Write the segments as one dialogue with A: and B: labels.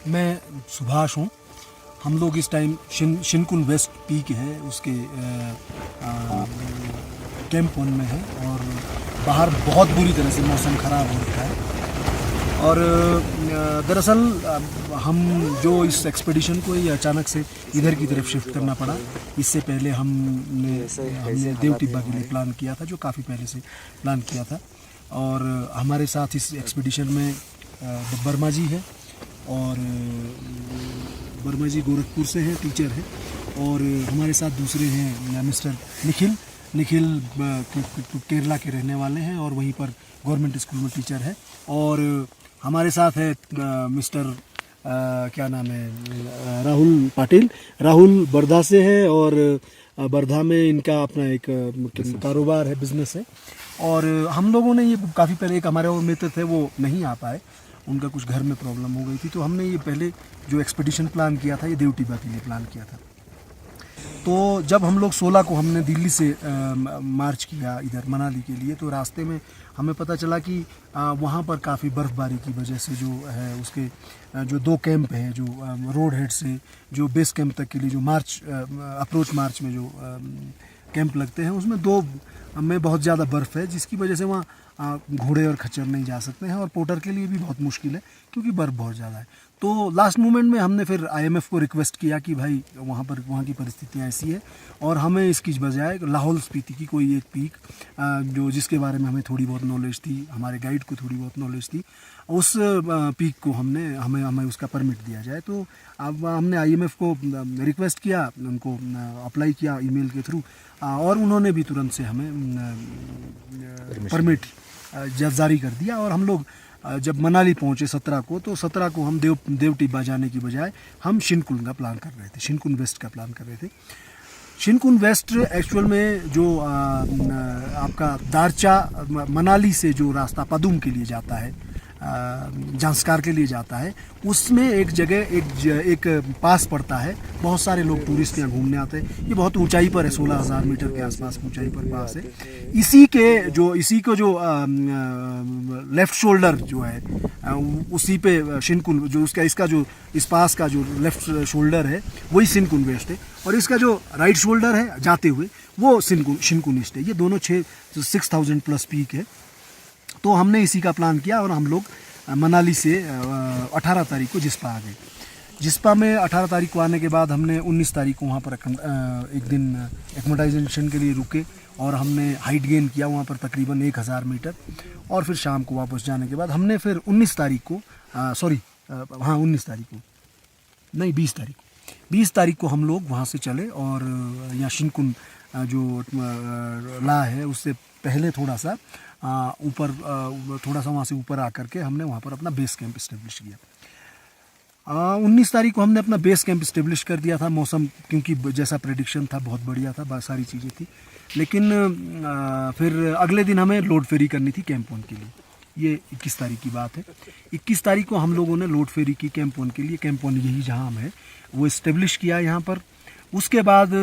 A: मैं सुभाष हूँ। हम लोग इस टाइम शिनकुन वेस्ट पीक है उसके कैंप वन में है और बाहर बहुत बुरी तरह से मौसम ख़राब हो रखा है। और दरअसल हम जो इस एक्सपेडिशन को ये अचानक से इधर की तरफ शिफ्ट करना पड़ा। इससे पहले हमने देव टिब्बा के लिए प्लान किया था, जो काफ़ी पहले से प्लान किया था। और हमारे साथ इस एक्सपेडिशन में वर्मा जी है और वर्मा जी गोरखपुर से हैं, टीचर हैं। और हमारे साथ दूसरे हैं मिस्टर निखिल केरला के रहने वाले हैं और वहीं पर गवर्नमेंट स्कूल में टीचर है। और हमारे साथ है मिस्टर क्या नाम है, राहुल पाटिल। राहुल वर्धा से है और वर्धा में इनका अपना एक कारोबार है, बिजनेस है। और हम लोगों ने ये काफ़ी पहले, एक हमारे और मित्र थे वो नहीं आ पाए, उनका कुछ घर में प्रॉब्लम हो गई थी, तो हमने ये पहले जो एक्सपेडिशन प्लान किया था ये देव टिब्बा के लिए प्लान किया था। तो जब हम लोग 16 को हमने दिल्ली से मार्च किया इधर मनाली के लिए, तो रास्ते में हमें पता चला कि वहाँ पर काफ़ी बर्फ़बारी की वजह से जो है उसके जो 2 कैंप हैं, जो रोड हेड से जो बेस कैंप तक के लिए जो मार्च अप्रोच मार्च में जो कैंप लगते हैं, उसमें 2 में बहुत ज़्यादा बर्फ़ है, जिसकी वजह से वहाँ घोड़े और खच्चर नहीं जा सकते हैं और पोर्टर के लिए भी बहुत मुश्किल है क्योंकि बर्फ़ बहुत ज़्यादा है। तो लास्ट मोमेंट में हमने फिर आईएमएफ को रिक्वेस्ट किया कि भाई वहाँ की परिस्थितियाँ ऐसी है और हमें इसकी बजाय लाहौल स्पीति की कोई एक पीक जो जिसके बारे में हमें थोड़ी बहुत नॉलेज थी, हमारे गाइड को थोड़ी बहुत नॉलेज थी, उस पीक को हमें उसका परमिट दिया जाए। तो अब हमने आईएमएफ को रिक्वेस्ट किया, उनको अप्लाई किया ईमेल के थ्रू और उन्होंने भी तुरंत से हमें परमिट जारी कर दिया। और हम लोग जब मनाली पहुंचे 17 को, तो 17 को हम देव टिब्बा जाने की बजाय हम शिनकुन का प्लान कर रहे थे, शिनकुन वेस्ट का प्लान कर रहे थे। शिनकुन वेस्ट एक्चुअल में जो आपका दारचा मनाली से जो रास्ता पदुम के लिए जाता है, जांस्कार के लिए जाता है, उसमें एक जगह एक पास पड़ता है। बहुत सारे लोग टूरिस्ट यहाँ घूमने आते हैं। ये बहुत ऊंचाई पर है, 16,000 मीटर के आसपास ऊंचाई पर पास है। इसी को जो लेफ्ट शोल्डर जो है, उसी पे शिनकुन जो इसका जो इस पास का जो लेफ्ट शोल्डर है वही शिनकुन वेस्ट है और इसका जो राइट शोल्डर है जाते हुए वो शिनकुन ईस्ट है। ये दोनों 6,000 प्लस पीक है। तो हमने इसी का प्लान किया और हम लोग मनाली से 18 तारीख को जिस्पा आ गए। जिस्पा में 18 तारीख को आने के बाद हमने 19 तारीख को वहाँ पर एक दिन एक्मेटाइजेशन के लिए रुके और हमने हाइट गेन किया वहाँ पर तकरीबन 1000 मीटर। और फिर शाम को वापस जाने के बाद हमने फिर 19 तारीख को 20 तारीख को हम लोग वहाँ से चले और यहाँ शिनकुन जो ला है उससे पहले थोड़ा सा वहाँ से ऊपर आकर के हमने वहाँ पर अपना बेस कैंप इस्टेब्लिश किया। 19 तारीख को हमने अपना बेस कैंप इस्टेब्लिश कर दिया था। मौसम क्योंकि जैसा प्रेडिक्शन था बहुत बढ़िया था, बहुत सारी चीज़ें थी। लेकिन फिर अगले दिन हमें लोड फेरी करनी थी कैंप वन के लिए। ये 21 तारीख की बात है। 21 तारीख को हम लोगों ने लोड फेरी की कैंप वन के लिए। कैंप वन यही जहाँ हम है वो इस्टेब्लिश किया यहाँ पर। उसके बाद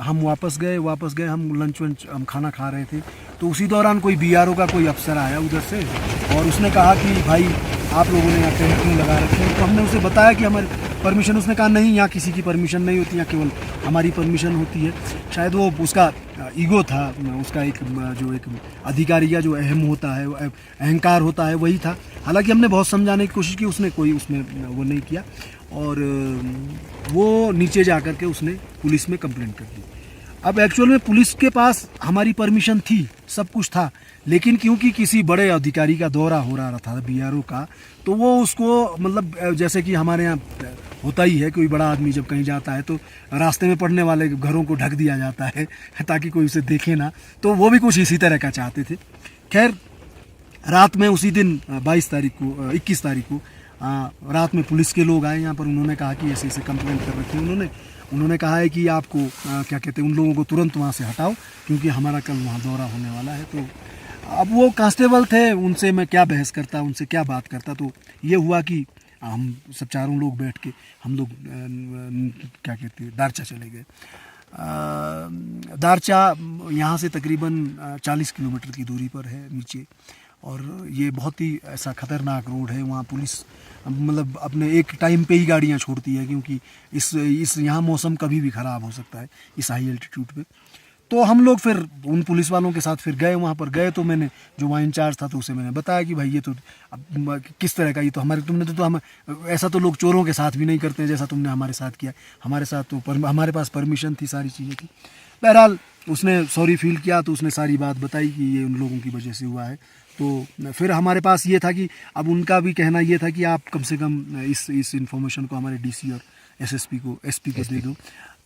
A: हम वापस गए हम लंच वंच हम खाना खा रहे थे, तो उसी दौरान कोई बीआरओ का कोई अफसर आया उधर से और उसने कहा कि भाई आप लोगों ने यहाँ टेंट क्यों लगा रखे हैं। तो हमने उसे बताया कि हमारी परमिशन, उसने कहा नहीं, यहाँ किसी की परमिशन नहीं होती, यहाँ केवल हमारी परमिशन होती है। शायद वो उसका ईगो था, उसका जो एक अधिकारी का जो अहम होता है, अहंकार होता है, वही था। हालांकि हमने बहुत समझाने की कोशिश की, उसने कोई उसमें वो नहीं किया और वो नीचे जा कर के उसने पुलिस में कंप्लेंट कर दी। अब एक्चुअल में पुलिस के पास हमारी परमिशन थी, सब कुछ था, लेकिन क्योंकि किसी बड़े अधिकारी का दौरा हो रहा था बीआरओ का, तो वो उसको मतलब जैसे कि हमारे यहाँ होता ही है, कोई बड़ा आदमी जब कहीं जाता है तो रास्ते में पड़ने वाले घरों को ढक दिया जाता है ताकि कोई उसे देखे ना। तो वो भी कुछ इसी तरह का चाहते थे। खैर रात में उसी दिन 21 तारीख को रात में पुलिस के लोग आए यहाँ पर। उन्होंने कहा कि ऐसे ऐसे कंप्लेंट कर रखी है। उन्होंने कहा है कि आपको क्या कहते हैं, उन लोगों को तुरंत वहाँ से हटाओ क्योंकि हमारा कल वहाँ दौरा होने वाला है। तो अब वो कांस्टेबल थे, उनसे मैं क्या बहस करता, उनसे क्या बात करता। तो ये हुआ कि हम सब चारों लोग बैठ के हम लोग क्या कहते हैं दारचा चले गए। दारचा यहाँ से तकरीबन 40 किलोमीटर की दूरी पर है नीचे। और ये बहुत ही ऐसा ख़तरनाक रोड है। वहाँ पुलिस मतलब अपने एक टाइम पे ही गाड़ियाँ छोड़ती है, क्योंकि इस यहाँ मौसम कभी भी ख़राब हो सकता है इस हाई एल्टीट्यूड पे। तो हम लोग फिर उन पुलिस वालों के साथ फिर गए, वहाँ पर गए तो मैंने जो वहाँ इंचार्ज था तो उसे मैंने बताया कि भाई ये तो अब किस तरह का, ये तो हमारे तुमने तो हम ऐसा तो लोग चोरों के साथ भी नहीं करते जैसा तुमने हमारे साथ किया। हमारे साथ तो हमारे पास परमिशन थी, सारी चीज़ें थी। बहरहाल उसने सॉरी फील किया तो उसने सारी बात बताई कि ये उन लोगों की वजह से हुआ है। तो फिर हमारे पास ये था कि अब उनका भी कहना ये था कि आप कम से कम इस इन्फॉर्मेशन को हमारे डीसी और एसएसपी को एसपी को दे दो।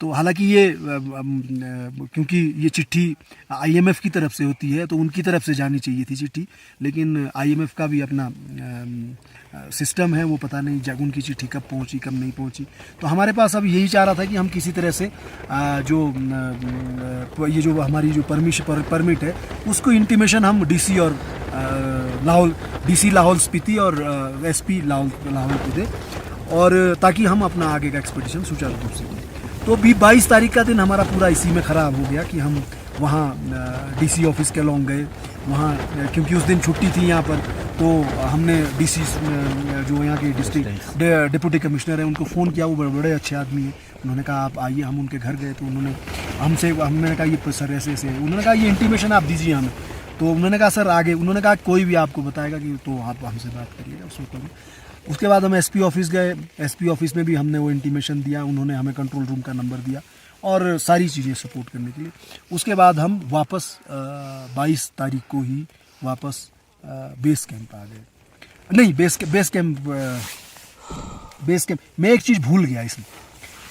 A: तो हालांकि ये क्योंकि ये चिट्ठी आईएमएफ की तरफ से होती है तो उनकी तरफ से जानी चाहिए थी चिट्ठी, लेकिन आईएमएफ का भी अपना सिस्टम है, वो पता नहीं उनकी चिट्ठी कब पहुंची कब नहीं पहुंची। तो हमारे पास अब यही चाह रहा था कि हम किसी तरह से ये जो हमारी जो परमिट है उसको इंटीमेशन हम डीसी और डीसी लाहौल स्पीति और एसपी लाहौल को दे, और ताकि हम अपना आगे का एक्सपेडिशन सुचारू रूप से करें। तो भी 22 तारीख का दिन हमारा पूरा इसी में ख़राब हो गया कि हम वहाँ डीसी ऑफिस के लॉन्ग गए वहाँ, क्योंकि उस दिन छुट्टी थी यहाँ पर। तो हमने डीसी जो यहाँ के डिस्ट्रिक्ट डिप्टी कमिश्नर है उनको फ़ोन किया, वो बड़े अच्छे आदमी हैं। उन्होंने कहा आप आइए, हम उनके घर गए तो उन्होंने हमने कहा ये सर ऐसे ऐसे, उन्होंने कहा ये इंटीमेशन आप दीजिए हमें। तो उन्होंने कहा सर आगे, उन्होंने कहा कोई भी आपको बताएगा कि तो आप हमसे बात करिएगा उसमें कोई। उसके बाद हम एसपी ऑफिस गए, एसपी ऑफिस में भी हमने वो इंटीमेशन दिया, उन्होंने हमें कंट्रोल रूम का नंबर दिया और सारी चीज़ें सपोर्ट करने के लिए। उसके बाद हम वापस 22 तारीख को ही वापस बेस कैंप आ गए। नहीं, बेस कैंप मैं एक चीज़ भूल गया इसमें,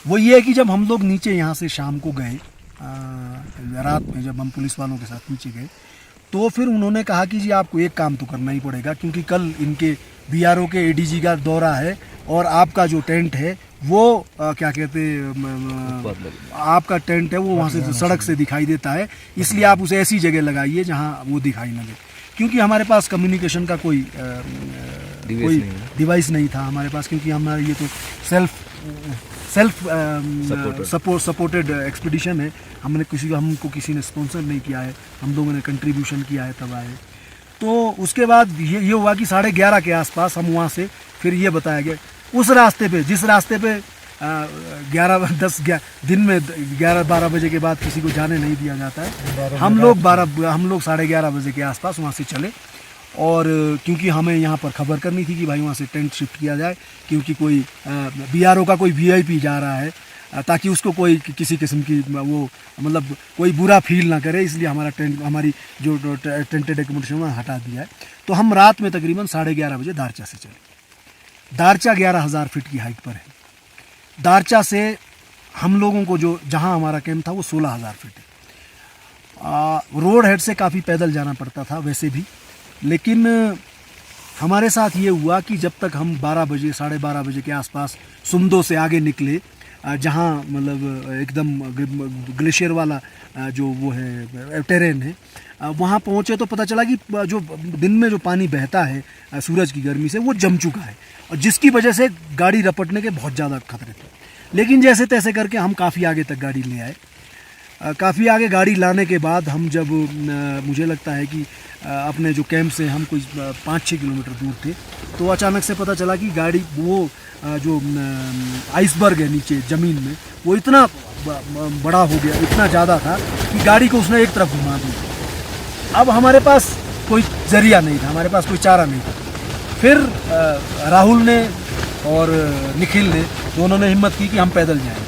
A: वो ये है कि जब हम लोग नीचे यहाँ से शाम को गए, रात में जब हम पुलिस वालों के साथ नीचे गए तो फिर उन्होंने कहा कि जी आपको एक काम तो करना ही पड़ेगा, क्योंकि कल इनके बीआरओ के एडीजी का दौरा है और आपका जो टेंट है वो क्या कहते हैं, आपका टेंट है वो वहाँ से सड़क से दिखाई देता है, इसलिए आप उसे ऐसी जगह लगाइए जहाँ वो दिखाई न दे। क्योंकि हमारे पास कम्युनिकेशन का कोई डिवाइस नहीं था हमारे पास, क्योंकि हमारा ये तो सेल्फ सपोर्टेड एक्सपीडिशन है। हमको किसी ने स्पॉन्सर नहीं किया है, हम लोगों ने कंट्रीब्यूशन किया है तब आए। तो उसके बाद ये हुआ कि 11:30 के आसपास हम वहाँ से फिर ये बताया गया उस रास्ते पे, जिस रास्ते पे 11-10 दिन में 11-12 बजे के बाद किसी को जाने नहीं दिया जाता है, हम लोग 11:30 बजे के आसपास वहाँ से चले। और क्योंकि हमें यहाँ पर खबर करनी थी कि भाई वहाँ से टेंट शिफ्ट किया जाए, क्योंकि कोई बीआरओ का कोई वीआईपी जा रहा है, ताकि उसको कोई किसी किस्म की वो मतलब कोई बुरा फील ना करे, इसलिए हमारी जो टेंटेड एकोमोडेशन वहाँ हटा दिया है। तो हम रात में तकरीबन 11:30 बजे दारचा से चले। दारचा 11,000 फीट की हाइट पर है। दारचा से हम लोगों को जहाँ हमारा कैंप था वो 16,000 फीट है। रोड हेड से काफ़ी पैदल जाना पड़ता था वैसे भी, लेकिन हमारे साथ ये हुआ कि जब तक हम 12 बजे के आसपास सुमदो से आगे निकले, जहाँ मतलब एकदम ग्लेशियर वाला जो वो है टेरेन है, वहाँ पहुँचे तो पता चला कि जो दिन में जो पानी बहता है सूरज की गर्मी से वो जम चुका है, और जिसकी वजह से गाड़ी रपटने के बहुत ज़्यादा खतरे थे। लेकिन जैसे तैसे करके हम काफ़ी आगे तक गाड़ी ले आए। काफ़ी आगे गाड़ी लाने के बाद हम जब मुझे लगता है कि अपने जो कैंप से हम कोई 5-6 किलोमीटर दूर थे, तो अचानक से पता चला कि गाड़ी वो जो आइसबर्ग है नीचे ज़मीन में वो इतना बड़ा हो गया, इतना ज़्यादा था कि गाड़ी को उसने एक तरफ घुमा दिया। अब हमारे पास कोई ज़रिया नहीं था, हमारे पास कोई चारा नहीं था। फिर राहुल ने और निखिल ने दोनों ने हिम्मत की कि हम पैदल जाएंगे।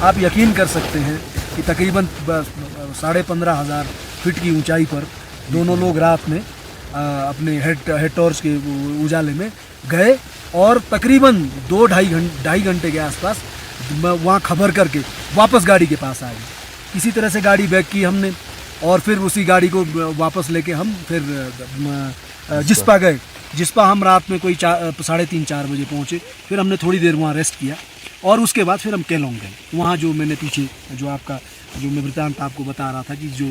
A: आप यकीन कर सकते हैं कि तकरीबन 15,500 फीट की ऊंचाई पर दोनों लोग रात में अपने हेड टॉर्च के उजाले में गए और तकरीबन 2-2.5 घंटे के आसपास वहाँ खबर करके वापस गाड़ी के पास आ गए। किसी तरह से गाड़ी बैक की हमने और फिर उसी गाड़ी को वापस लेके हम फिर जिस्पा गए। जिस्पा हम रात में कोई 3:30-4 बजे पहुँचे। फिर हमने थोड़ी देर वहाँ रेस्ट किया और उसके बाद फिर हम केलोंग गए। वहाँ जो मैंने पीछे जो आपका जो मैं वृत्तांत आपको बता रहा था कि जो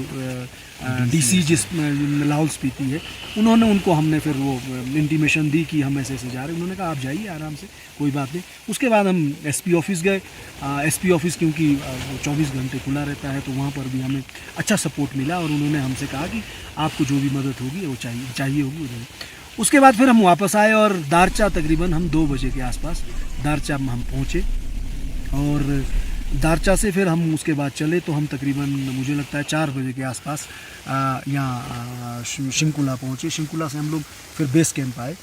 A: डीसी जिस लाहौल स्पीति है, उन्होंने उनको हमने फिर वो इंटीमेशन दी कि हम ऐसे ऐसे जा रहे हैं। उन्होंने कहा आप जाइए आराम से, कोई बात नहीं। उसके बाद हम एसपी ऑफिस गए। एसपी ऑफिस क्योंकि 24 घंटे खुला रहता है, तो वहाँ पर भी हमें अच्छा सपोर्ट मिला और उन्होंने हमसे कहा कि आपको जो भी मदद होगी वो चाहिए होगी वो दें। उसके बाद फिर हम वापस आए और दारचा तकरीबन हम 2 बजे के आसपास दारचा हम पहुँचे और दारचा से फिर हम उसके बाद चले तो हम तकरीबन मुझे लगता है 4 बजे के आसपास यहाँ शिंकुला पहुँचे। शिंकुला से हम लोग फिर बेस कैंप आए।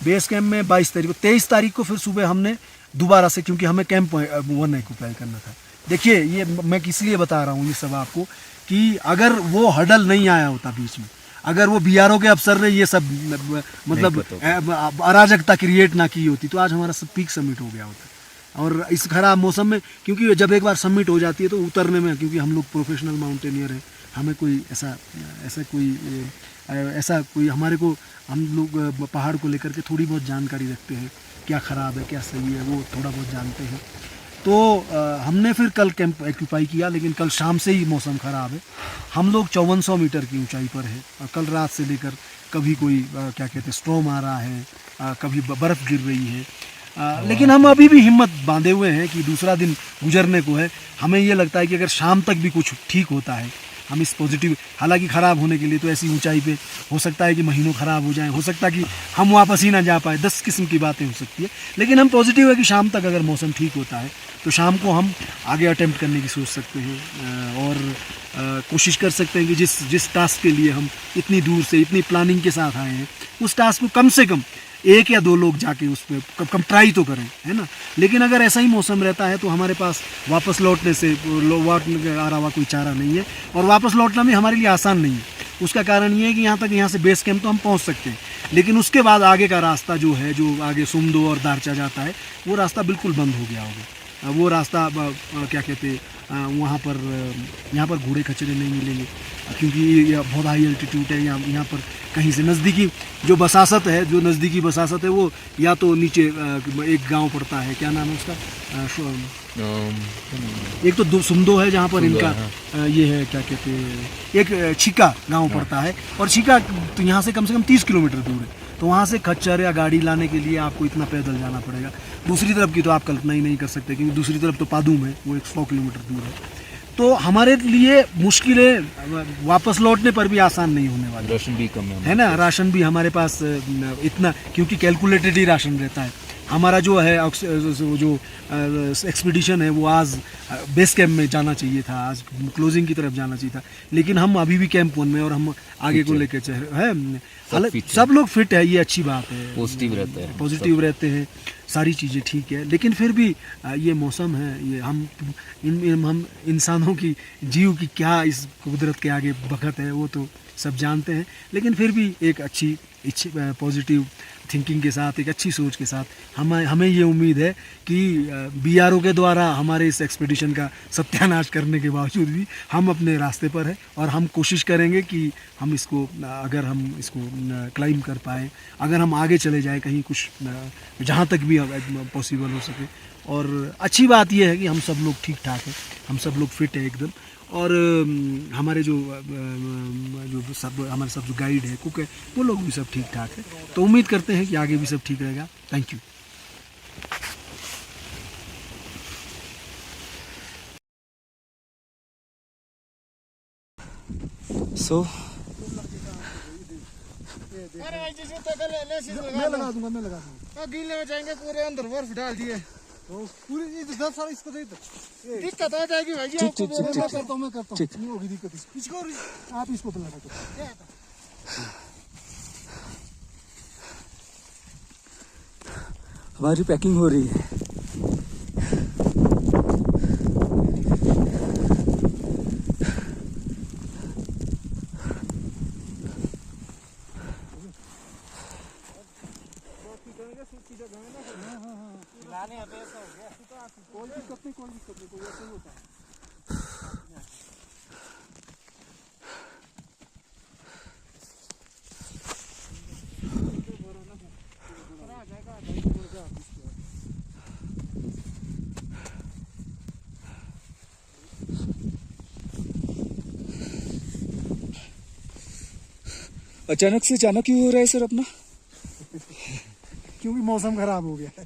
A: बेस कैंप में 23 तारीख को फिर सुबह हमने दोबारा से, क्योंकि हमें कैंप 1 ऑक्यूपाई करना था। देखिए ये मैं किस लिए बता रहा हूँ ये सब आपको कि अगर वो हडल नहीं आया होता बीच में, अगर वो बीआरओ के अफसर ने ये सब मतलब अराजकता क्रिएट ना की होती, तो आज हमारा सब पीक सबमिट हो गया होता। और इस खराब मौसम में, क्योंकि जब एक बार सबमिट हो जाती है तो उतरने में, क्योंकि हम लोग प्रोफेशनल माउंटेनियर हैं, हमें कोई ऐसा कोई हमारे को, हम लोग पहाड़ को लेकर के थोड़ी बहुत जानकारी रखते हैं, क्या ख़राब है क्या सही है वो थोड़ा बहुत जानते हैं। तो हमने फिर कल कैंप ऑक्यूपाई किया, लेकिन कल शाम से ही मौसम ख़राब है। हम लोग 5400 मीटर की ऊंचाई पर है और कल रात से लेकर कभी कोई क्या कहते हैं स्ट्रॉम आ रहा है, कभी बर्फ़ गिर रही है। लेकिन हम अभी भी हिम्मत बांधे हुए हैं कि दूसरा दिन गुजरने को है। हमें ये लगता है कि अगर शाम तक भी कुछ ठीक होता है, हम इस पॉजिटिव, हालांकि ख़राब होने के लिए तो ऐसी ऊंचाई पे हो सकता है कि महीनों ख़राब हो जाएं, हो सकता है कि हम वापस ही ना जा पाए, 10 किस्म की बातें हो सकती है। लेकिन हम पॉजिटिव है कि शाम तक अगर मौसम ठीक होता है तो शाम को हम आगे अटेम्प्ट करने की सोच सकते हैं और कोशिश कर सकते हैं कि जिस टास्क के लिए हम इतनी दूर से इतनी प्लानिंग के साथ आए हैं, उस टास्क को कम से कम 1 या 2 लोग जाके उस पर कम ट्राई तो करें, है ना। लेकिन अगर ऐसा ही मौसम रहता है तो हमारे पास वापस लौटने से लौटने के अलावा कोई चारा नहीं है, और वापस लौटना भी हमारे लिए आसान नहीं है। उसका कारण ये है कि यहाँ से बेस कैंप तो हम पहुँच सकते हैं, लेकिन उसके बाद आगे का रास्ता जो है, जो आगे सुमदो और दारचा जाता है, वो रास्ता बिल्कुल बंद हो गया होगा। वो रास्ता क्या कहते हैं, यहाँ पर घोड़े खच्चरे नहीं मिलेंगे, क्योंकि ये बहुत हाई एल्टीट्यूड है। यहाँ पर कहीं से नज़दीकी जो बसासत है, वो या तो नीचे एक गांव पड़ता है, क्या नाम है उसका, एक तो सुमदो है जहाँ पर इनका ये है, क्या कहते हैं, एक छिका गांव पड़ता है, और छिका तो यहाँ से कम 30 किलोमीटर दूर है। तो वहाँ से खच्चर या गाड़ी लाने के लिए आपको इतना पैदल जाना पड़ेगा। दूसरी तरफ की तो आप कल्पना ही नहीं कर सकते, क्योंकि दूसरी तरफ तो पादुम है, वो 100 किलोमीटर दूर है। तो हमारे लिए मुश्किलें वापस लौटने पर भी आसान नहीं होने वाली।
B: राशन भी कम
A: है ना, राशन भी हमारे पास इतना, क्योंकि कैलकुलेटेड ही राशन रहता है हमारा। जो है जो एक्सपीडिशन है वो आज बेस कैंप में जाना चाहिए था, आज क्लोजिंग की तरफ जाना चाहिए था, लेकिन हम अभी भी कैंप 1 में और हम आगे को लेकर चल रहे हैं। सब लोग फिट है, ये अच्छी बात है, पॉजिटिव रहते हैं, सारी चीज़ें ठीक है। लेकिन फिर भी ये मौसम है, ये हम इंसानों की जीव की क्या इस कुदरत के आगे बखत है, वो तो सब जानते हैं। लेकिन फिर भी एक अच्छी पॉजिटिव थिंकिंग के साथ, एक अच्छी सोच के साथ हमें ये उम्मीद है कि बीआरओ के द्वारा हमारे इस एक्सपीडिशन का सत्यानाश करने के बावजूद भी हम अपने रास्ते पर हैं, और हम कोशिश करेंगे कि हम इसको, अगर हम इसको क्लाइम कर पाए, अगर हम आगे चले जाए कहीं कुछ जहाँ तक भी पॉसिबल हो सके। और अच्छी बात यह है कि हम सब लोग ठीक ठाक हैं, हम सब लोग फिट है एकदम, और हमारे हमारे सब जो गाइड है, कुक है, वो लोग भी सब ठीक ठाक है। तो उम्मीद करते हैं कि आगे भी सब ठीक रहेगा। Thank you. मैं लगा दूंगा। गीले में जाएंगे, पूरे अंदर बर्फ डाल दिए तो पूरी 10 साल इसको दिक्कत आ जाएगी भाई जी। आपको मैं करता हूँ नहीं होगी दिक्कत इसको, आप इसको तो लगा दो।
B: हमारी पैकिंग हो रही है।
A: कोई दिक्कत नहीं, कोई ऐसे ही होता है।
B: अचानक से जाना क्यों हो रहा है सर अपना?
A: क्योंकि मौसम खराब हो गया है।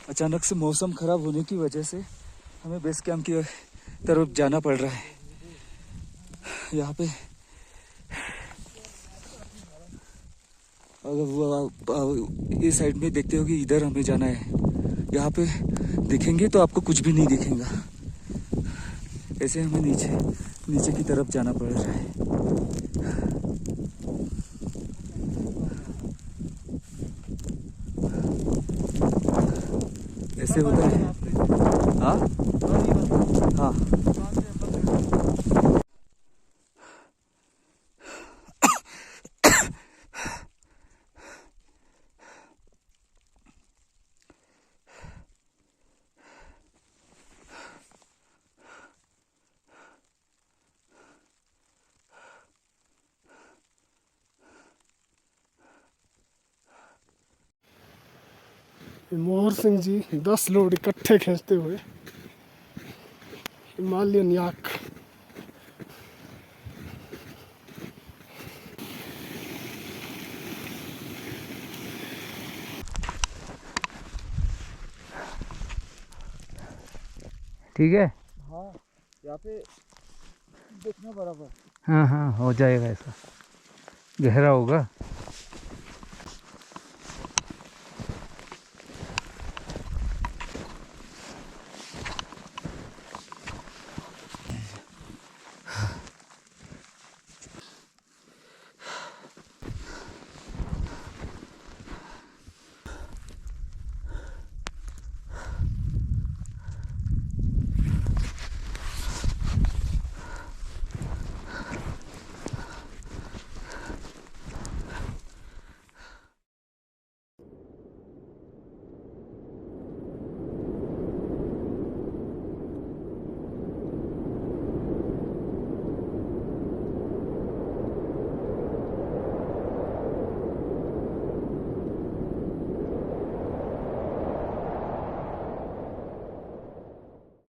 B: अचानक से मौसम खराब होने की वजह से हमें बेस कैंप की तरफ जाना पड़ रहा है। यहाँ पे अगर वो इस साइड में देखते हो कि इधर हमें जाना है, यहाँ पे देखेंगे तो आपको कुछ भी नहीं दिखेगा। ऐसे हमें नीचे की तरफ जाना पड़ रहा है। ऐसे होता है। हाँ हाँ
C: मोहर सिंह जी 10 लोड इकट्ठे खींचते हुए हिमालयन याक।
D: ठीक है।
B: हाँ, यहाँ पे देखना बराबर।
D: हाँ हाँ, हो जाएगा ऐसा, गहरा होगा।